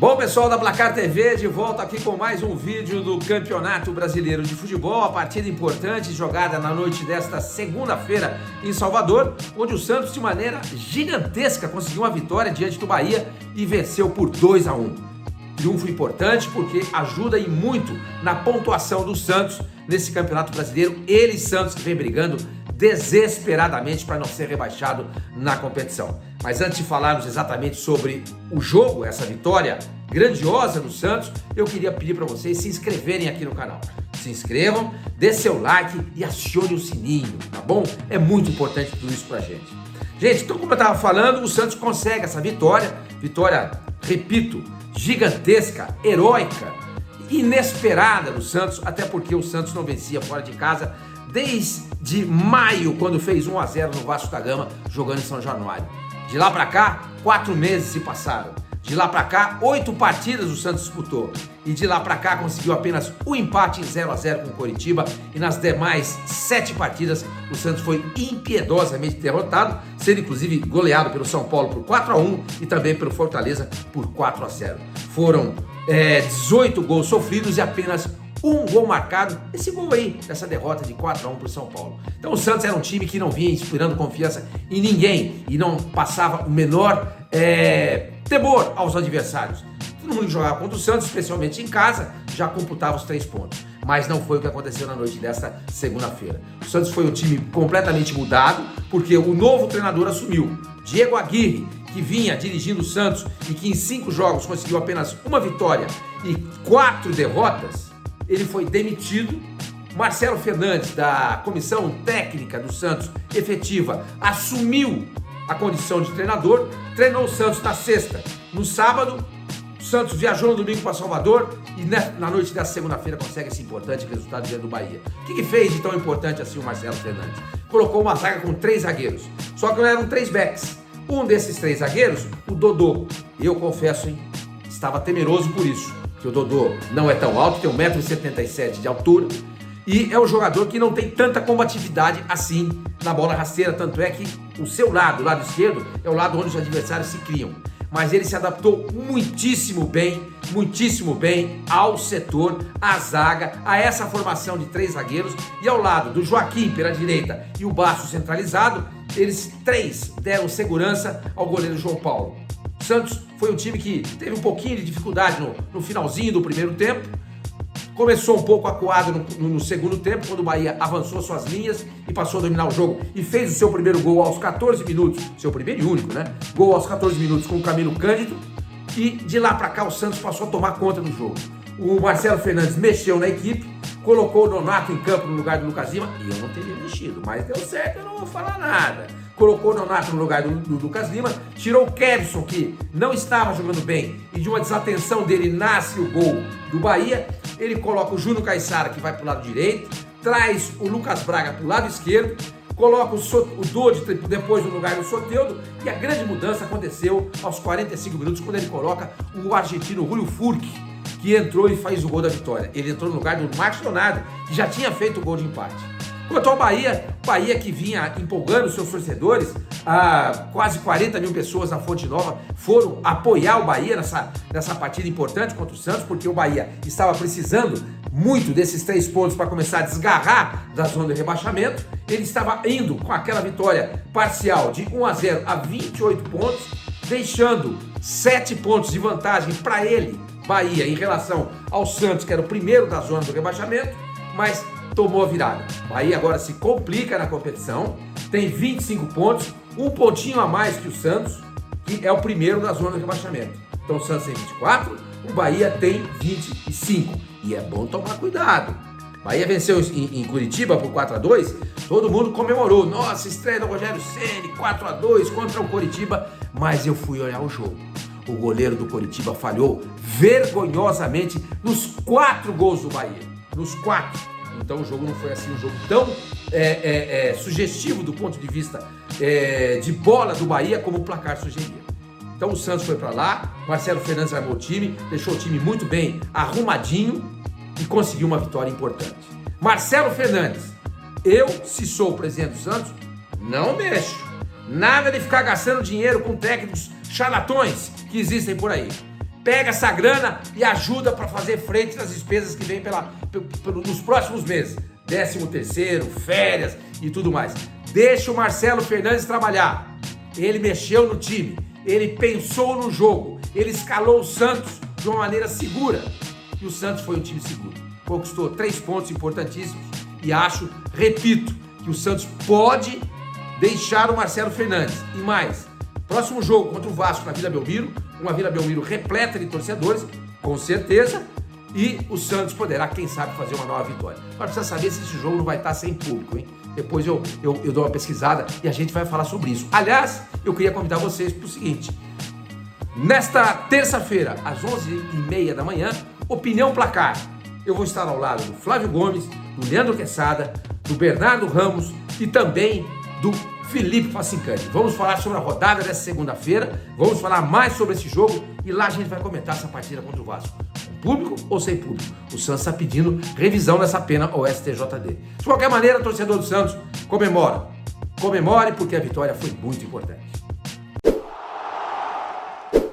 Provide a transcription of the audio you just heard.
Bom, pessoal da Placar TV, de volta aqui com mais um vídeo do Campeonato Brasileiro de Futebol, a partida importante jogada na noite desta segunda-feira em Salvador, onde o Santos de maneira gigantesca conseguiu uma vitória diante do Bahia e venceu por 2-1. Triunfo importante porque ajuda e muito na pontuação do Santos nesse Campeonato Brasileiro. Ele, Santos, que vem brigando desesperadamente para não ser rebaixado na competição. Mas antes de falarmos exatamente sobre o jogo, essa vitória grandiosa do Santos, eu queria pedir para vocês se inscreverem aqui no canal. Se inscrevam, dê seu like e acione o sininho, tá bom? É muito importante tudo isso pra gente. Gente, então como eu estava falando, o Santos consegue essa vitória, repito, gigantesca, heróica, inesperada do Santos, até porque o Santos não vencia fora de casa desde maio, quando fez 1-0 no Vasco da Gama, jogando em São Januário. De lá pra cá, 4 meses se passaram. De lá pra cá, 8 partidas o Santos disputou. E de lá pra cá conseguiu apenas um empate em 0-0 com o Coritiba. E nas demais 7 partidas, o Santos foi impiedosamente derrotado, sendo inclusive goleado pelo São Paulo por 4-1 e também pelo Fortaleza por 4-0. Foram 18 gols sofridos e apenas um gol marcado, esse gol aí, dessa derrota de 4-1 para o São Paulo. Então o Santos era um time que não vinha inspirando confiança em ninguém e não passava o menor temor aos adversários. Todo mundo que jogava contra o Santos, especialmente em casa, já computava os 3 pontos. Mas não foi o que aconteceu na noite desta segunda-feira. O Santos foi um time completamente mudado, porque o novo treinador assumiu. Diego Aguirre, que vinha dirigindo o Santos e que em 5 jogos conseguiu apenas uma vitória e 4 derrotas, ele foi demitido. Marcelo Fernandes, da comissão técnica do Santos efetiva, assumiu a condição de treinador, treinou o Santos na sexta. No sábado, o Santos viajou no domingo para Salvador e na noite da segunda-feira consegue esse importante resultado diante do Bahia. O que fez de tão importante assim o Marcelo Fernandes? Colocou uma zaga com 3 zagueiros, só que não eram 3 backs. Um desses 3 zagueiros, o Dodô, eu confesso, estava temeroso por isso, que o Dodô não é tão alto, tem 1,77 m de altura e é um jogador que não tem tanta combatividade assim na bola rasteira, tanto é que o seu lado, o lado esquerdo, é o lado onde os adversários se criam. Mas ele se adaptou muitíssimo bem ao setor, à zaga, a essa formação de 3 zagueiros e ao lado do Joaquim pela direita e o Basso centralizado, eles 3 deram segurança ao goleiro João Paulo. O Santos foi um time que teve um pouquinho de dificuldade no finalzinho do primeiro tempo, começou um pouco acuado no segundo tempo, quando o Bahia avançou suas linhas e passou a dominar o jogo e fez o seu primeiro gol aos 14 minutos, seu primeiro e único, né? Gol aos 14 minutos com o Camilo Cândido, e de lá para cá o Santos passou a tomar conta do jogo. O Marcelo Fernandes mexeu na equipe, colocou o Nonato em campo no lugar do Lucas Lima, e eu não teria mexido, mas deu certo, eu não vou falar nada. Colocou o Nonato no lugar do Lucas Lima, tirou o Kevson, que não estava jogando bem, e de uma desatenção dele nasce o gol do Bahia. Ele coloca o Júnior Caissara, que vai para o lado direito, traz o Lucas Braga para o lado esquerdo, coloca o Dodi depois no lugar do Soteldo, e a grande mudança aconteceu aos 45 minutos, quando ele coloca o argentino Julio Furch, que entrou e faz o gol da vitória. Ele entrou no lugar do Marcos Leonardo, que já tinha feito o gol de empate. Quanto ao Bahia que vinha empolgando seus torcedores, quase 40 mil pessoas na Fonte Nova foram apoiar o Bahia nessa partida importante contra o Santos, porque o Bahia estava precisando muito desses 3 pontos para começar a desgarrar da zona de rebaixamento. Ele estava indo com aquela vitória parcial de 1-0 a 28 pontos, deixando 7 pontos de vantagem para ele, Bahia, em relação ao Santos, que era o primeiro da zona do rebaixamento, mas tomou a virada. Bahia agora se complica na competição, tem 25 pontos, um pontinho a mais que o Santos, que é o primeiro da zona do rebaixamento. Então o Santos tem 24, o Bahia tem 25. E é bom tomar cuidado. Bahia venceu em Curitiba por 4-2, todo mundo comemorou. Nossa, estreia do Rogério Ceni, 4-2 contra o Curitiba, mas eu fui olhar o jogo. O goleiro do Curitiba falhou vergonhosamente nos 4 gols do Bahia. Nos 4. Então o jogo não foi assim um jogo tão sugestivo do ponto de vista de bola do Bahia como o placar sugeria. Então o Santos foi para lá, Marcelo Fernandes armou o time, deixou o time muito bem arrumadinho e conseguiu uma vitória importante. Marcelo Fernandes, se sou o presidente do Santos, não mexo. Nada de ficar gastando dinheiro com técnicos charlatões que existem por aí. pega essa grana e ajuda para fazer frente às despesas que vêm nos próximos meses. 13º, férias e tudo mais. Deixa o Marcelo Fernandes trabalhar. Ele mexeu no time, ele pensou no jogo, ele escalou o Santos de uma maneira segura. E o Santos foi um time seguro. Conquistou 3 pontos importantíssimos e repito, que o Santos pode deixar o Marcelo Fernandes. E mais, próximo jogo contra o Vasco na Vila Belmiro, uma Vila Belmiro repleta de torcedores, com certeza, e o Santos poderá, quem sabe, fazer uma nova vitória. Agora precisa saber se esse jogo não vai estar sem público, hein? Depois eu dou uma pesquisada e a gente vai falar sobre isso. Aliás, eu queria convidar vocês para o seguinte: nesta terça-feira, às 11h30 da manhã, Opinião Placar. Eu vou estar ao lado do Flávio Gomes, do Leandro Quesada, do Bernardo Ramos e também do Felipe Facincani. Vamos falar sobre a rodada dessa segunda-feira, vamos falar mais sobre esse jogo e lá a gente vai comentar essa partida contra o Vasco. Com público ou sem público? O Santos está pedindo revisão dessa pena ao STJD. De qualquer maneira, torcedor do Santos, comemore porque a vitória foi muito importante.